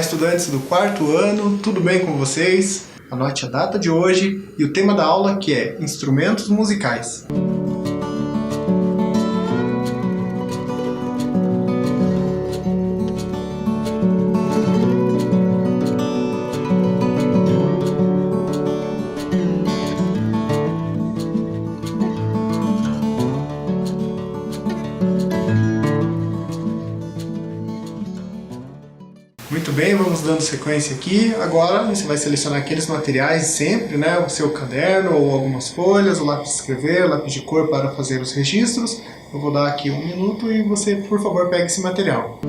estudantes do quarto ano, tudo bem com vocês? Anote a data de hoje e o tema da aula, que é instrumentos musicais. Muito bem, vamos dando sequência aqui. Agora você vai selecionar aqueles materiais sempre, né? O seu caderno ou algumas folhas, o lápis de escrever, lápis de cor para fazer os registros. Eu vou dar aqui 1 minuto e você, por favor, pegue esse material.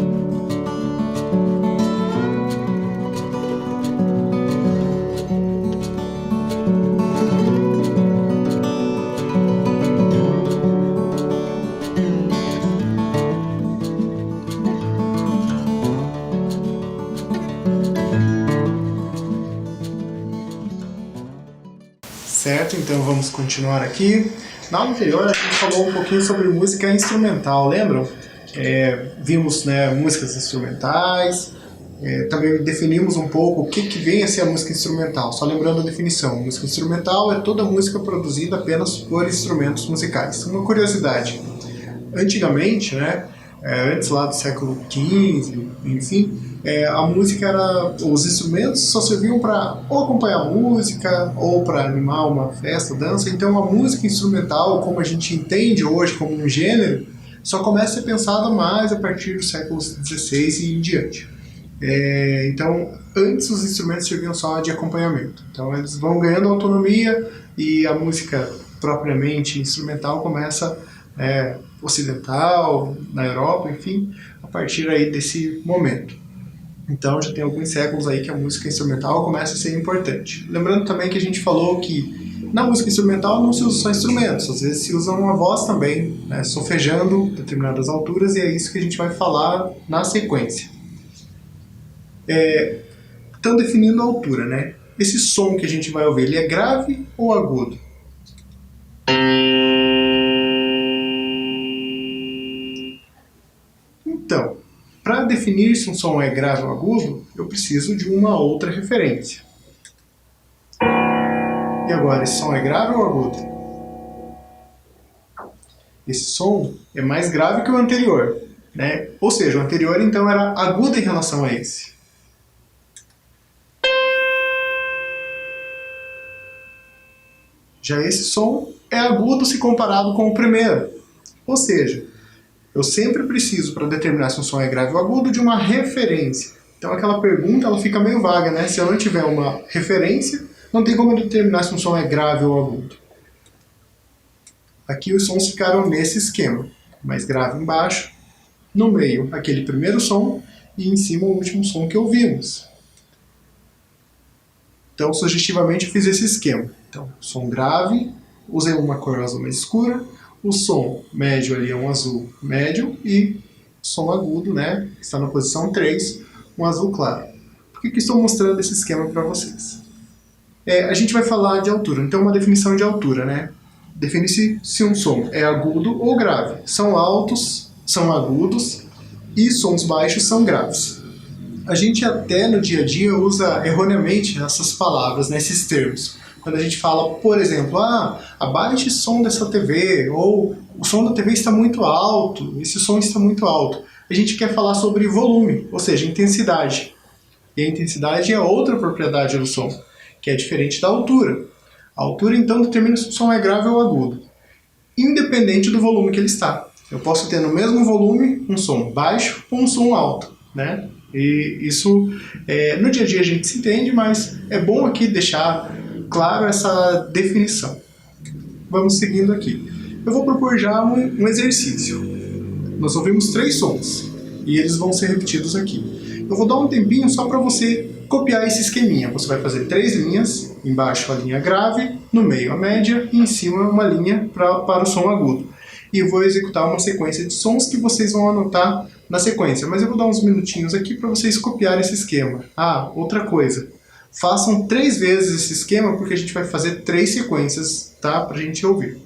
Certo, então vamos continuar aqui. Na aula anterior a gente falou um pouquinho sobre música instrumental, lembram? Vimos, né, músicas instrumentais, também definimos um pouco o que vem a ser a música instrumental. Só lembrando a definição, música instrumental é toda música produzida apenas por instrumentos musicais. Uma curiosidade, antigamente, né, antes lá do século XV, enfim, a música os instrumentos só serviam para ou acompanhar a música ou para animar uma festa, dança. Então a música instrumental, como a gente entende hoje como um gênero, só começa a ser pensada mais a partir do século XVI e em diante. Então antes os instrumentos serviam só de acompanhamento. Então eles vão ganhando autonomia e a música propriamente instrumental começa ocidental, na Europa, enfim, a partir aí desse momento. Então já tem alguns séculos aí que a música instrumental começa a ser importante. Lembrando também que a gente falou que na música instrumental não se usa só instrumentos, às vezes se usa uma voz também, né, solfejando determinadas alturas, e é isso que a gente vai falar na sequência. Então, definindo a altura, né? Esse som que a gente vai ouvir, ele é grave ou agudo? Então, para definir se um som é grave ou agudo, eu preciso de uma outra referência. E agora, esse som é grave ou agudo? Esse som é mais grave que o anterior, né? Ou seja, o anterior então era agudo em relação a esse. Já esse som é agudo se comparado com o primeiro. Ou seja, eu sempre preciso, para determinar se um som é grave ou agudo, de uma referência. Então aquela pergunta ela fica meio vaga, né? Se eu não tiver uma referência, não tem como eu determinar se um som é grave ou agudo. Aqui os sons ficaram nesse esquema. Mais grave embaixo, no meio aquele primeiro som e em cima o último som que ouvimos. Então sugestivamente eu fiz esse esquema. Então, som grave, usei uma cor azul mais escura. O som médio ali é um azul médio e som agudo, né, que está na posição 3, um azul claro. Por que estou mostrando esse esquema para vocês? A gente vai falar de altura, então uma definição de altura, né? Define-se se um som é agudo ou grave. São altos, são agudos e sons baixos são graves. A gente até no dia a dia usa erroneamente essas palavras, né, esses termos. Quando a gente fala, por exemplo, abaixe o som dessa TV, ou o som da TV está muito alto, esse som está muito alto. A gente quer falar sobre volume, ou seja, intensidade. E a intensidade é outra propriedade do som, que é diferente da altura. A altura, então, determina se o som é grave ou agudo, independente do volume que ele está. Eu posso ter no mesmo volume um som baixo ou um som alto, né? E isso, no dia a dia a gente se entende, mas é bom aqui deixar claro essa definição. Vamos seguindo aqui. Eu vou propor já um exercício. Nós ouvimos 3 sons e eles vão ser repetidos aqui. Eu vou dar um tempinho só para você copiar esse esqueminha. Você vai fazer 3 linhas, embaixo a linha grave, no meio a média e em cima uma linha para o som agudo. E eu vou executar uma sequência de sons que vocês vão anotar na sequência. Mas eu vou dar uns minutinhos aqui para vocês copiarem esse esquema. Outra coisa. Façam 3 vezes esse esquema, porque a gente vai fazer 3 sequências, tá? Pra gente ouvir.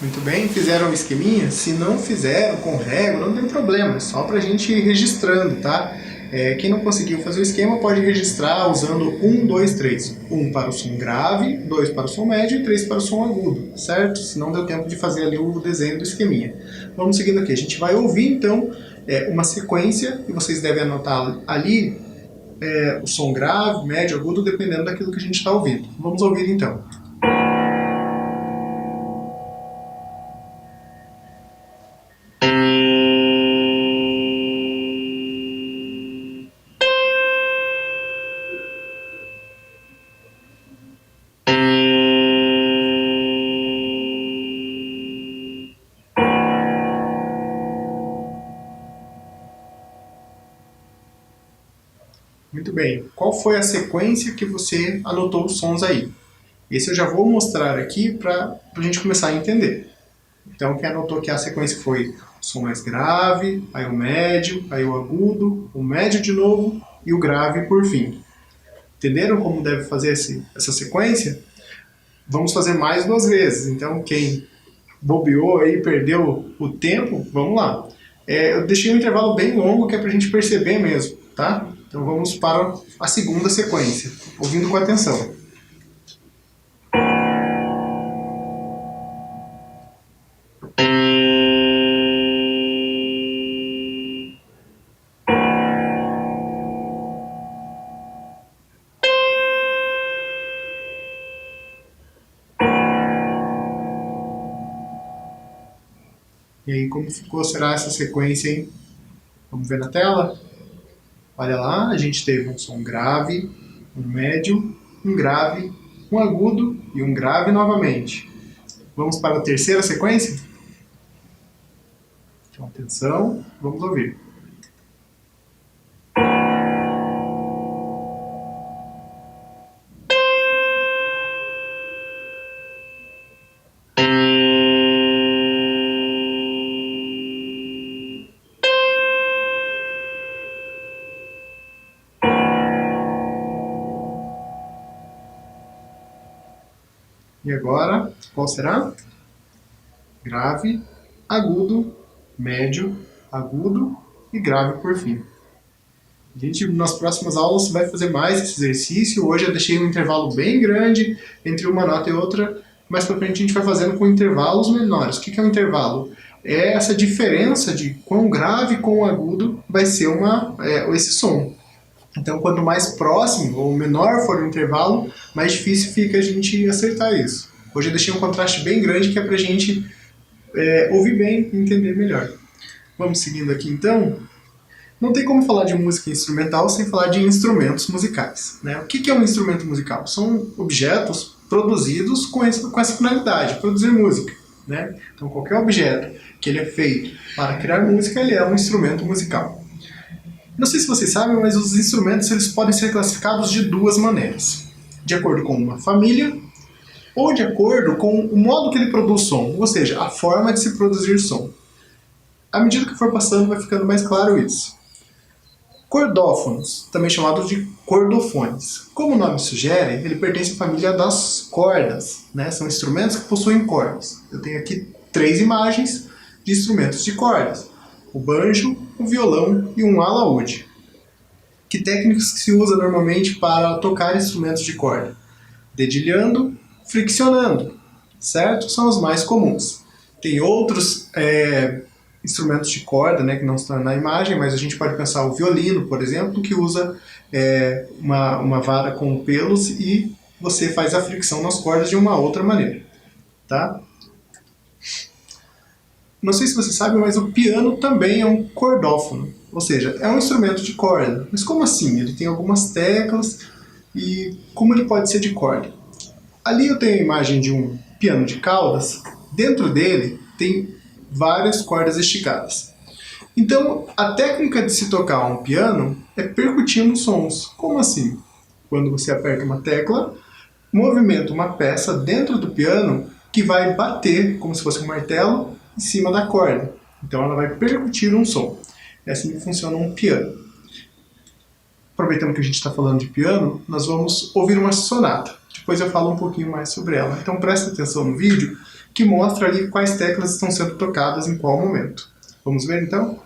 Muito bem, fizeram o esqueminha? Se não fizeram com régua, não tem problema, é só para a gente ir registrando, tá? Quem não conseguiu fazer o esquema pode registrar usando 1, 2, 3. 1 para o som grave, 2 para o som médio e 3 para o som agudo, certo? Se não deu tempo de fazer ali o desenho do esqueminha. Vamos seguindo aqui, a gente vai ouvir então uma sequência e vocês devem anotar ali o som grave, médio, agudo, dependendo daquilo que a gente está ouvindo. Vamos ouvir então. Muito bem, qual foi a sequência que você anotou os sons aí? Esse eu já vou mostrar aqui para a gente começar a entender. Então, quem anotou que a sequência foi o som mais grave, aí o médio, aí o agudo, o médio de novo e o grave por fim. Entenderam como deve fazer essa sequência? Vamos fazer mais 2 vezes. Então, quem bobeou aí, perdeu o tempo, vamos lá. Eu deixei um intervalo bem longo que é para a gente perceber mesmo, tá? Então vamos para a segunda sequência, ouvindo com atenção. E aí, como será essa sequência, hein? Vamos ver na tela? Olha lá, a gente teve um som grave, um médio, um grave, um agudo e um grave novamente. Vamos para a terceira sequência? Então, atenção, vamos ouvir. E agora, qual será? Grave, agudo, médio, agudo e grave por fim. A gente, nas próximas aulas, vai fazer mais esse exercício. Hoje eu deixei um intervalo bem grande entre uma nota e outra. Mais pra frente a gente vai fazendo com intervalos menores. O que é um intervalo? É essa diferença de quão grave com o agudo vai ser esse som. Então, quanto mais próximo ou menor for o intervalo, mais difícil fica a gente acertar isso. Hoje eu deixei um contraste bem grande que é pra gente ouvir bem e entender melhor. Vamos seguindo aqui então. Não tem como falar de música instrumental sem falar de instrumentos musicais. Né? O que é um instrumento musical? São objetos produzidos com essa finalidade, produzir música. Né? Então, qualquer objeto que ele é feito para criar música, ele é um instrumento musical. Não sei se vocês sabem, mas os instrumentos eles podem ser classificados de duas maneiras. De acordo com uma família ou de acordo com o modo que ele produz som, ou seja, a forma de se produzir som. À medida que for passando, vai ficando mais claro isso. Cordófonos, também chamados de cordofones. Como o nome sugere, ele pertence à família das cordas. Né? São instrumentos que possuem cordas. Eu tenho aqui 3 imagens de instrumentos de cordas. O banjo, o violão e um alaúde. Que técnicas que se usa normalmente para tocar instrumentos de corda? Dedilhando, friccionando, certo? São os mais comuns. Tem outros instrumentos de corda, né, que não estão na imagem, mas a gente pode pensar o violino, por exemplo, que usa uma vara com pelos e você faz a fricção nas cordas de uma outra maneira. Tá? Não sei se você sabe, mas o piano também é um cordófono, ou seja, é um instrumento de corda. Mas como assim? Ele tem algumas teclas e como ele pode ser de corda? Ali eu tenho a imagem de um piano de caudas, dentro dele tem várias cordas esticadas. Então, a técnica de se tocar um piano é percutindo sons. Como assim? Quando você aperta uma tecla, movimenta uma peça dentro do piano que vai bater, como se fosse um martelo, em cima da corda. Então ela vai percutir um som. É assim que funciona um piano. Aproveitando que a gente está falando de piano, nós vamos ouvir uma sonata. Depois eu falo um pouquinho mais sobre ela. Então presta atenção no vídeo que mostra ali quais teclas estão sendo tocadas em qual momento. Vamos ver então?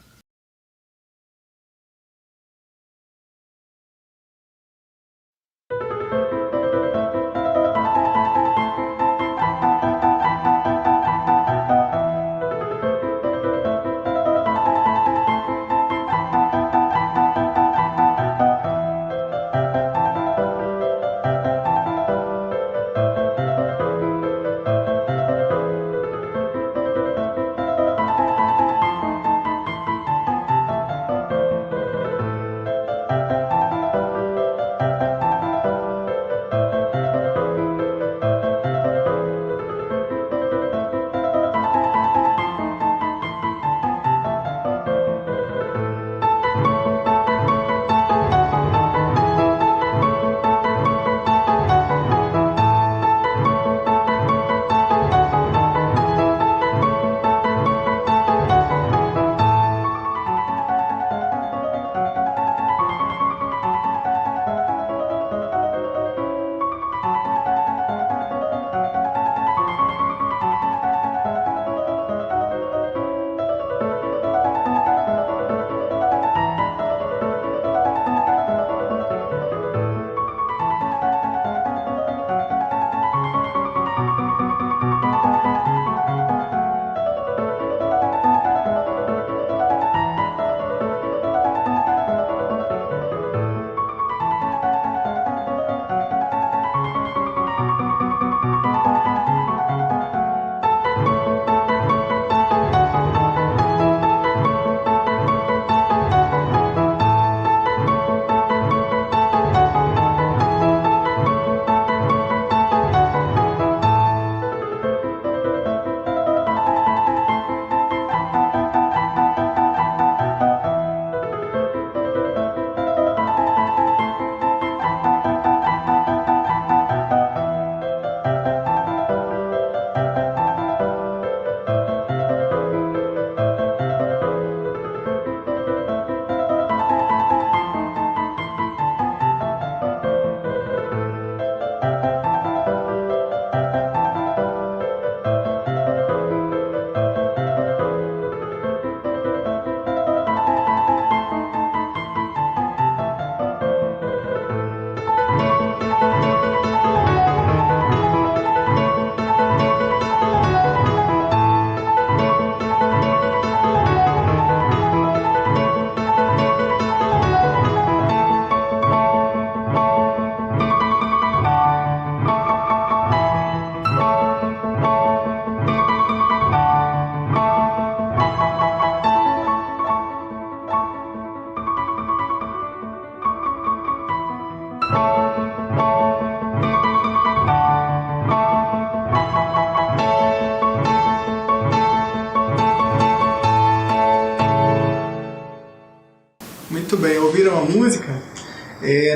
Muito bem, ouviram a música?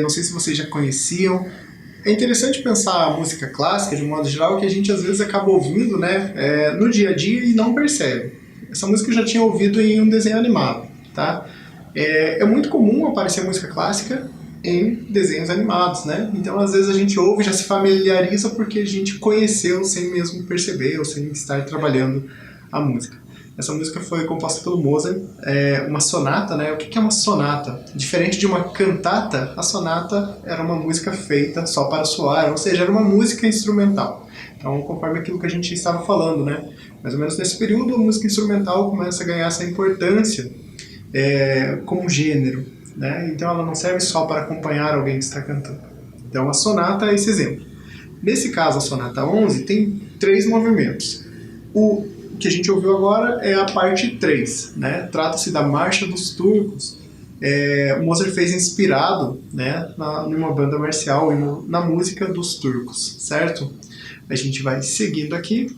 Não sei se vocês já conheciam. É interessante pensar a música clássica, de um modo geral, que a gente às vezes acaba ouvindo, né, no dia a dia e não percebe. Essa música eu já tinha ouvido em um desenho animado, tá? É muito comum aparecer música clássica em desenhos animados, né? Então às vezes a gente ouve e já se familiariza porque a gente conheceu sem mesmo perceber ou sem estar trabalhando a música. Essa música foi composta pelo Mozart, uma sonata, né? O que é uma sonata? Diferente de uma cantata, a sonata era uma música feita só para soar, ou seja, era uma música instrumental. Então, conforme aquilo que a gente estava falando, né? Mais ou menos nesse período, a música instrumental começa a ganhar essa importância como gênero, né? Então, ela não serve só para acompanhar alguém que está cantando. Então, a sonata é esse exemplo. Nesse caso, a sonata 11 tem 3 movimentos. O que a gente ouviu agora é a parte 3, né? Trata-se da Marcha dos Turcos. Mozart fez inspirado, né, numa banda marcial e na música dos turcos, certo? A gente vai seguindo aqui.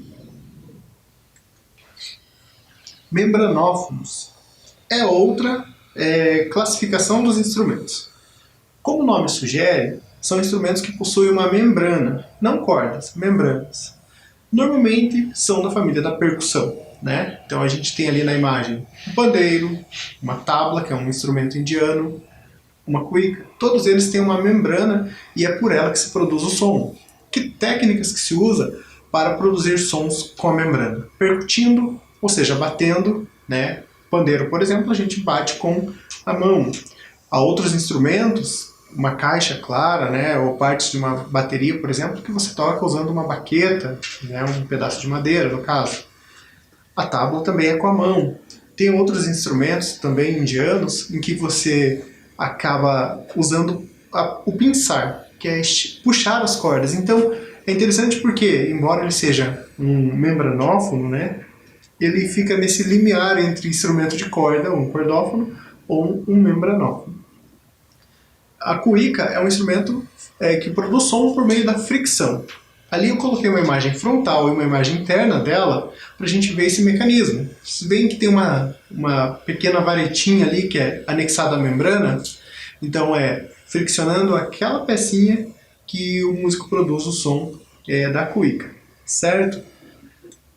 Membranófonos é outra classificação dos instrumentos. Como o nome sugere, são instrumentos que possuem uma membrana, não cordas, membranas. Normalmente são da família da percussão, né? Então a gente tem ali na imagem um pandeiro, uma tabla, que é um instrumento indiano, uma cuíca. Todos eles têm uma membrana e é por ela que se produz o som. Que técnicas que se usa para produzir sons com a membrana? Percutindo, ou seja, batendo, né? Pandeiro, por exemplo, a gente bate com a mão. Há outros instrumentos, uma caixa clara, né, ou partes de uma bateria, por exemplo, que você toca usando uma baqueta, né, um pedaço de madeira, no caso. A tábua também é com a mão. Tem outros instrumentos também indianos em que você acaba usando o pinçar, que é puxar as cordas. Então, é interessante porque, embora ele seja um membranófono, né, ele fica nesse limiar entre instrumento de corda, um cordófono, ou um membranófono. A cuíca é um instrumento que produz som por meio da fricção. Ali eu coloquei uma imagem frontal e uma imagem interna dela para a gente ver esse mecanismo. Vocês veem que tem uma pequena varetinha ali que é anexada à membrana. Então friccionando aquela pecinha que o músico produz o som da cuíca, certo?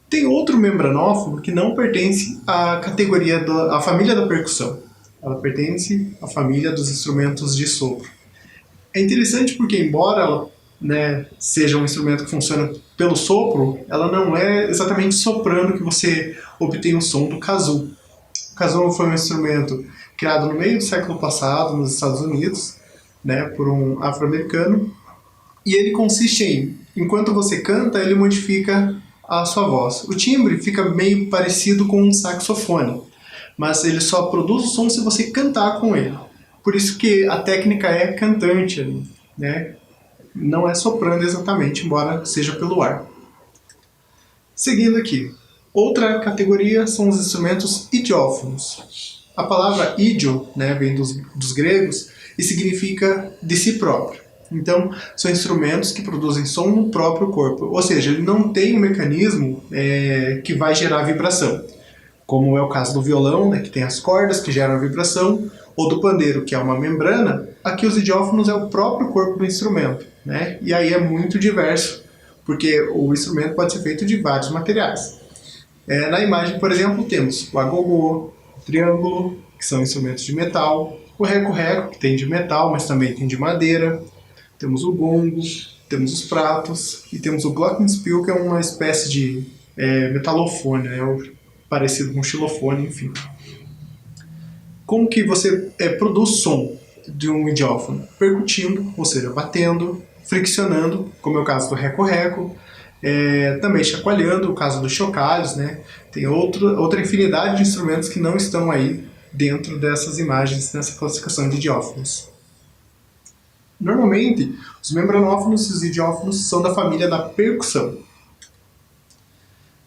Tem outro membranófono que não pertence à categoria à família da percussão. Ela pertence à família dos instrumentos de sopro. É interessante porque, embora ela, né, seja um instrumento que funciona pelo sopro, ela não é exatamente soprando que você obtém o som do kazoo. O kazoo foi um instrumento criado no meio do século passado nos Estados Unidos, né, por um afro-americano, e ele consiste em, enquanto você canta, ele modifica a sua voz. O timbre fica meio parecido com um saxofone, mas ele só produz o som se você cantar com ele. Por isso que a técnica é cantante ali, né? Não é soprando exatamente, embora seja pelo ar. Seguindo aqui, outra categoria são os instrumentos idiófonos. A palavra idio, né, vem dos gregos e significa de si próprio. Então, são instrumentos que produzem som no próprio corpo, ou seja, ele não tem um mecanismo que vai gerar vibração, como é o caso do violão, né, que tem as cordas que geram a vibração, ou do pandeiro, que é uma membrana. Aqui os idiófonos é o próprio corpo do instrumento, né? E aí é muito diverso, porque o instrumento pode ser feito de vários materiais. Na imagem, por exemplo, temos o agogô, o triângulo, que são instrumentos de metal, o reco-reco, que tem de metal, mas também tem de madeira, temos o gongo, temos os pratos, e temos o glockenspiel, que é uma espécie de metalofone, né? Parecido com um xilofone, enfim. Como que você produz som de um idiófono? Percutindo, ou seja, batendo, friccionando, como é o caso do reco-reco, também chacoalhando, o caso dos chocalhos, né? Tem outra infinidade de instrumentos que não estão aí dentro dessas imagens, nessa classificação de idiófonos. Normalmente, os membranófonos e os idiófonos são da família da percussão.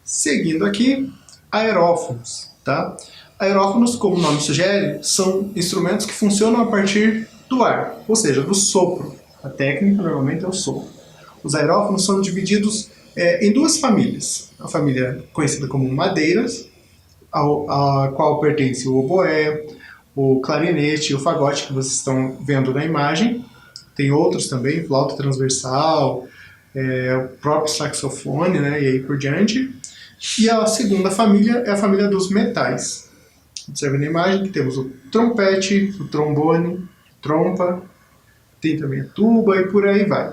Seguindo aqui, aerófonos, tá? Aerófonos, como o nome sugere, são instrumentos que funcionam a partir do ar, ou seja, do sopro. A técnica normalmente é o sopro. Os aerófonos são divididos em duas famílias. A família conhecida como madeiras, a qual pertence o oboé, o clarinete e o fagote que vocês estão vendo na imagem. Tem outros também, flauta transversal, o próprio saxofone, né, e aí por diante. E a segunda família é a família dos metais. Observe na imagem que temos o trompete, o trombone, trompa, tem também a tuba e por aí vai.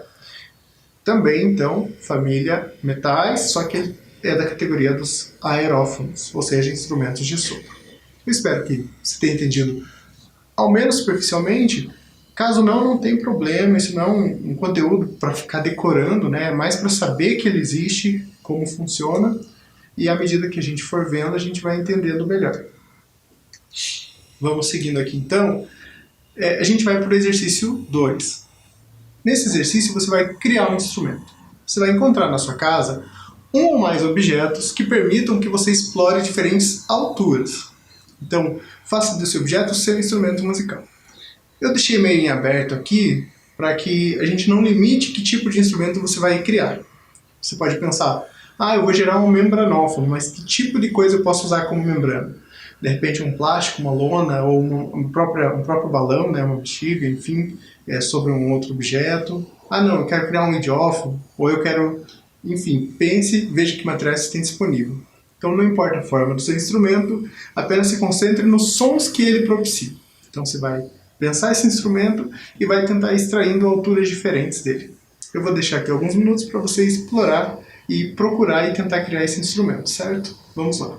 Também, então, família metais, só que é da categoria dos aerófonos, ou seja, instrumentos de sopro. Eu espero que você tenha entendido, ao menos superficialmente. Caso não, não tem problema, isso não é um conteúdo para ficar decorando, né? É mais para saber que ele existe, como funciona, e à medida que a gente for vendo, a gente vai entendendo melhor. Vamos seguindo aqui então. A gente vai para o exercício 2. Nesse exercício você vai criar um instrumento. Você vai encontrar na sua casa um ou mais objetos que permitam que você explore diferentes alturas. Então, faça desse objeto o seu instrumento musical. Eu deixei meio em aberto aqui para que a gente não limite que tipo de instrumento você vai criar. Você pode pensar, eu vou gerar um membranófono, mas que tipo de coisa eu posso usar como membrana? De repente um plástico, uma lona ou um próprio balão, né, uma bexiga, enfim, sobre um outro objeto. Não, eu quero criar um idiófono, ou eu quero, enfim, pense, veja que materiais tem disponível. Então não importa a forma do seu instrumento, apenas se concentre nos sons que ele propicia. Então você vai pensar esse instrumento e vai tentar ir extraindo alturas diferentes dele. Eu vou deixar aqui alguns minutos para você explorar e procurar e tentar criar esse instrumento, certo? Vamos lá.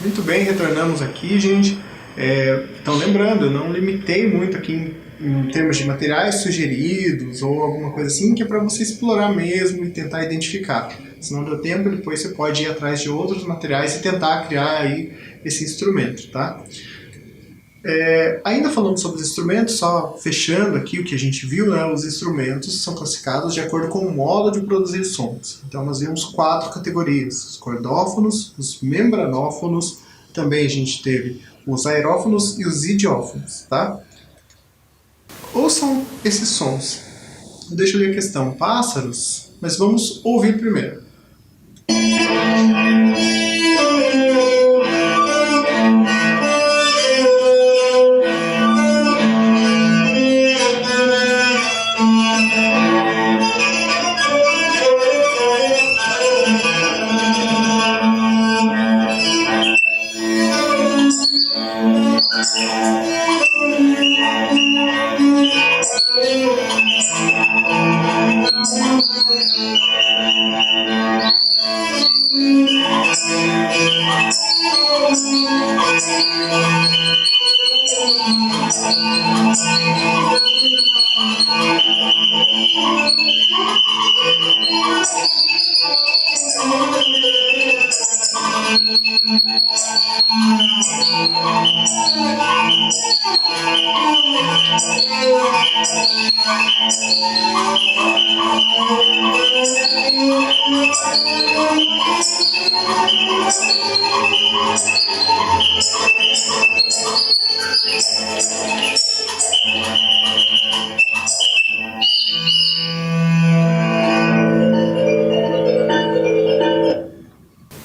Muito bem, retornamos aqui, gente. Então, lembrando, eu não limitei muito aqui em termos de materiais sugeridos ou alguma coisa assim, que é para você explorar mesmo e tentar identificar. Se não deu tempo, depois você pode ir atrás de outros materiais e tentar criar aí esse instrumento, tá? Ainda falando sobre os instrumentos, só fechando aqui o que a gente viu, né, os instrumentos são classificados de acordo com o modo de produzir sons. Então nós vimos 4 categorias: os cordófonos, os membranófonos, também a gente teve os aerófonos e os idiófonos, tá? Ouçam esses sons. Deixa eu ler a questão: pássaros, mas vamos ouvir primeiro.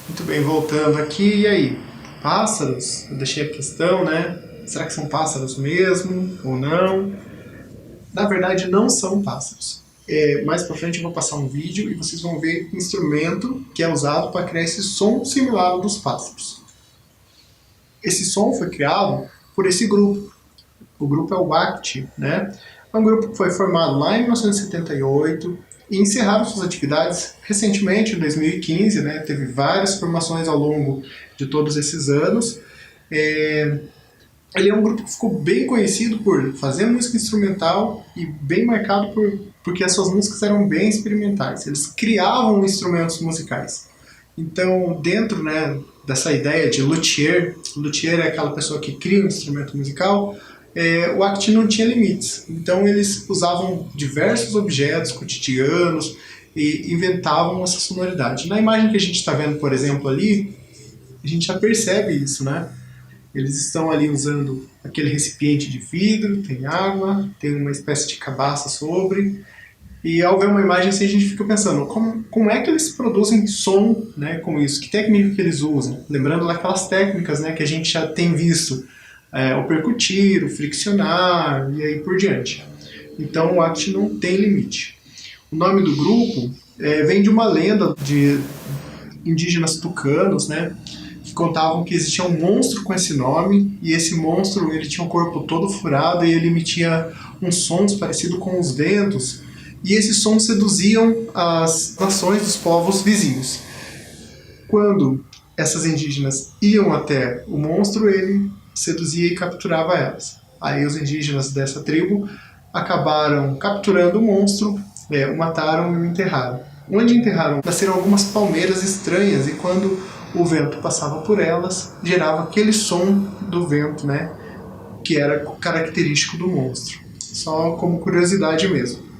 Muito bem, voltando aqui, e aí? Pássaros? Eu deixei a questão, né? Será que são pássaros mesmo ou não? Na verdade, não são pássaros. Mais pra frente eu vou passar um vídeo e vocês vão ver o instrumento que é usado para criar esse som similar ao dos pássaros. Esse som foi criado por esse grupo. O grupo é o ACT, né? É um grupo que foi formado lá em 1978 e encerraram suas atividades recentemente, em 2015, né? Teve várias formações ao longo de todos esses anos. Ele é um grupo que ficou bem conhecido por fazer música instrumental e bem marcado porque as suas músicas eram bem experimentais. Eles criavam instrumentos musicais. Então, dentro, né, dessa ideia de luthier é aquela pessoa que cria um instrumento musical, o ACT não tinha limites. Então, eles usavam diversos objetos cotidianos e inventavam essa sonoridade. Na imagem que a gente está vendo, por exemplo, ali, a gente já percebe isso, né? Eles estão ali usando aquele recipiente de vidro, tem água, tem uma espécie de cabaça sobre. E ao ver uma imagem assim, a gente fica pensando, como é que eles produzem som, né, com isso? Que técnica que eles usam? Lembrando daquelas técnicas, né, que a gente já tem visto, o percutir, o friccionar e aí por diante. Então o ACT não tem limite. O nome do grupo vem de uma lenda de indígenas tucanos, né, que contavam que existia um monstro com esse nome, e esse monstro ele tinha um corpo todo furado e ele emitia uns sons parecidos com os ventos, e esses sons seduziam as nações dos povos vizinhos. Quando essas indígenas iam até o monstro, ele seduzia e capturava elas. Aí os indígenas dessa tribo acabaram capturando o monstro, o mataram e o enterraram. Onde enterraram, nasceram algumas palmeiras estranhas, e quando o vento passava por elas, gerava aquele som do vento, né, que era característico do monstro. Só como curiosidade mesmo.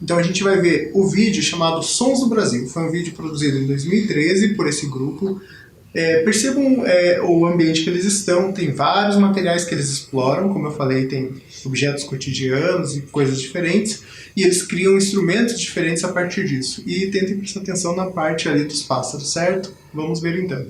Então a gente vai ver o vídeo chamado Sons do Brasil. Foi um vídeo produzido em 2013 por esse grupo. Percebam o ambiente que eles estão, tem vários materiais que eles exploram, como eu falei, tem objetos cotidianos e coisas diferentes, e eles criam instrumentos diferentes a partir disso. E tentem prestar atenção na parte ali dos pássaros, certo? Vamos ver então.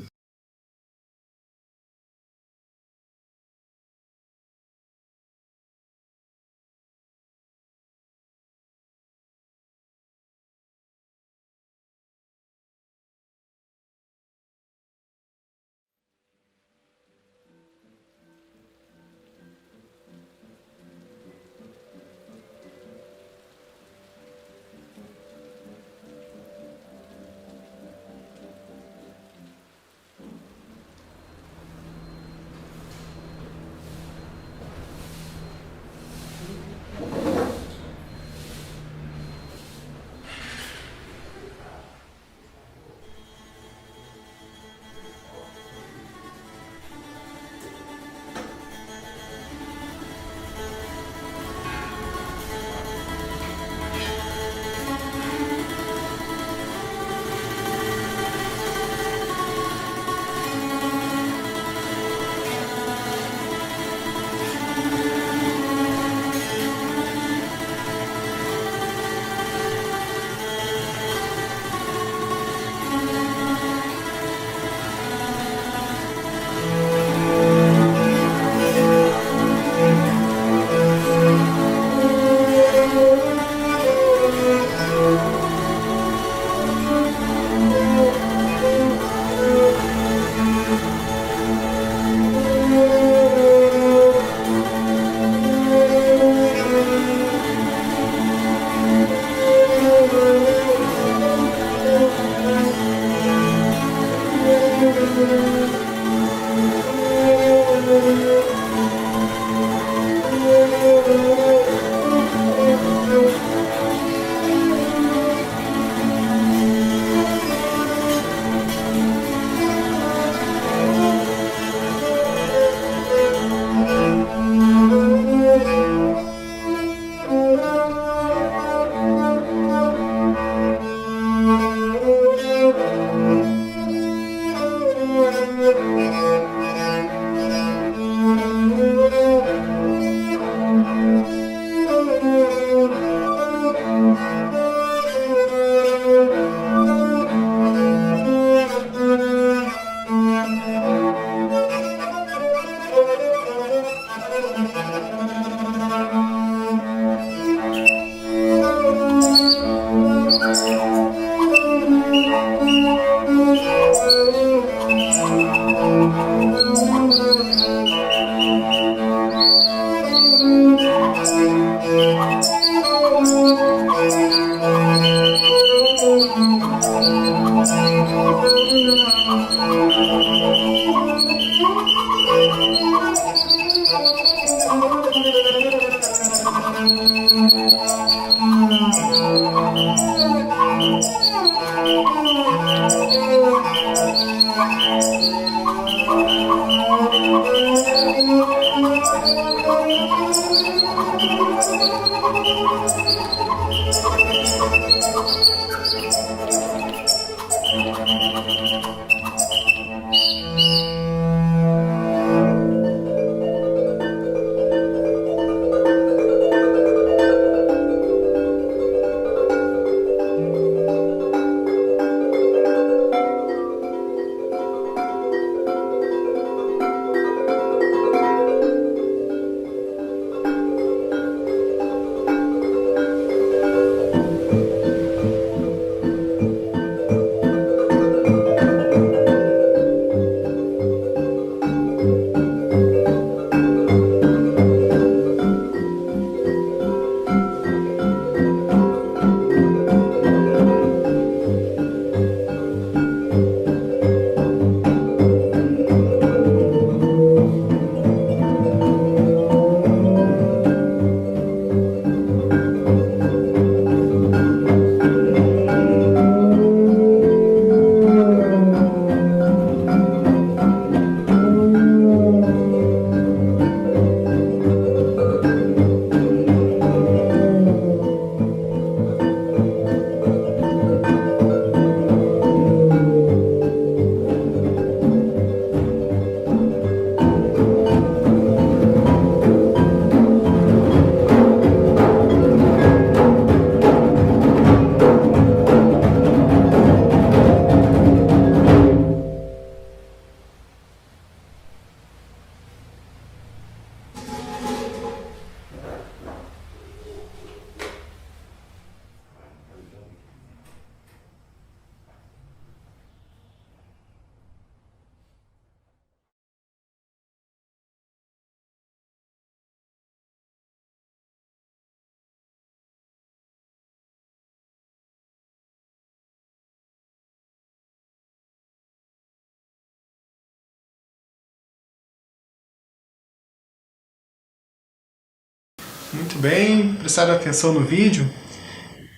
Muito bem, prestaram atenção no vídeo?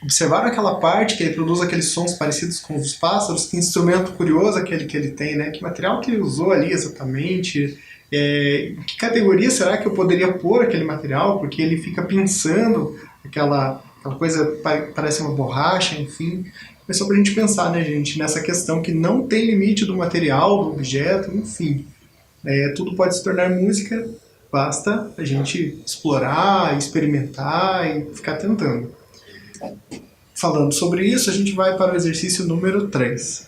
Observaram aquela parte que ele produz aqueles sons parecidos com os dos pássaros? Que instrumento curioso aquele que ele tem, né? Que material que ele usou ali exatamente? Em que categoria será que eu poderia pôr aquele material? Porque ele fica pinçando aquela coisa, parece uma borracha, enfim. É só pra gente pensar, né, gente, nessa questão que não tem limite do material, do objeto, enfim. Tudo pode se tornar música, basta a gente explorar, experimentar e ficar tentando. Falando sobre isso, a gente vai para o exercício número 3.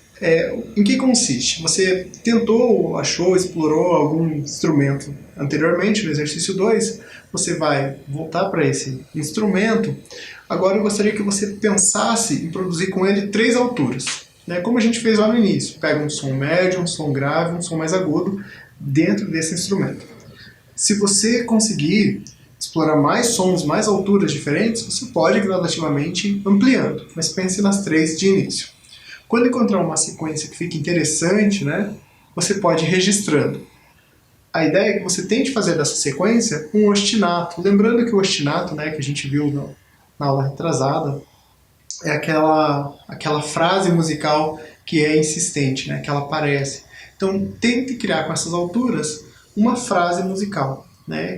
Em que consiste? Você tentou, achou, explorou algum instrumento anteriormente no exercício 2, você vai voltar para esse instrumento. Agora eu gostaria que você pensasse em produzir com ele 3 alturas. Como a gente fez lá no início, pega um som médio, um som grave, um som mais agudo dentro desse instrumento. Se você conseguir explorar mais sons, mais alturas diferentes, você pode gradativamente ampliando, mas pense nas 3 de início. Quando encontrar uma sequência que fique interessante, você pode ir registrando. A ideia é que você tente fazer dessa sequência um ostinato. Lembrando que o ostinato, que a gente viu na aula retrasada, é aquela frase musical que é insistente, que ela aparece. Então, tente criar com essas alturas uma frase musical,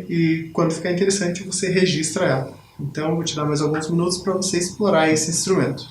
e quando ficar interessante você registra ela. Então, vou te dar mais alguns minutos para você explorar esse instrumento.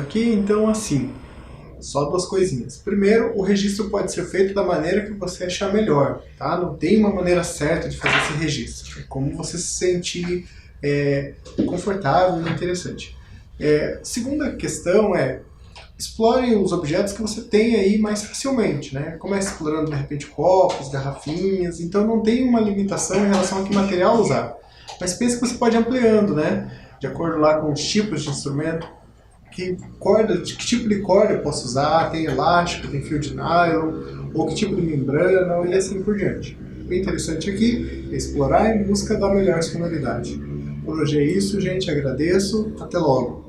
aqui, então assim, só duas coisinhas. Primeiro, o registro pode ser feito da maneira que você achar melhor, tá? Não tem uma maneira certa de fazer esse registro. É como você se sentir confortável e interessante. Segunda questão é, explore os objetos que você tem aí mais facilmente, né? Comece explorando, de repente, copos, garrafinhas, então não tem uma limitação em relação a que material usar. Mas pense que você pode ir ampliando, né? De acordo lá com os tipos de instrumento, que tipo de corda eu posso usar, tem elástico, tem fio de nylon, ou que tipo de membrana, e assim por diante. O interessante aqui é explorar em busca da melhor sonoridade. Por hoje é isso, gente. Agradeço. Até logo.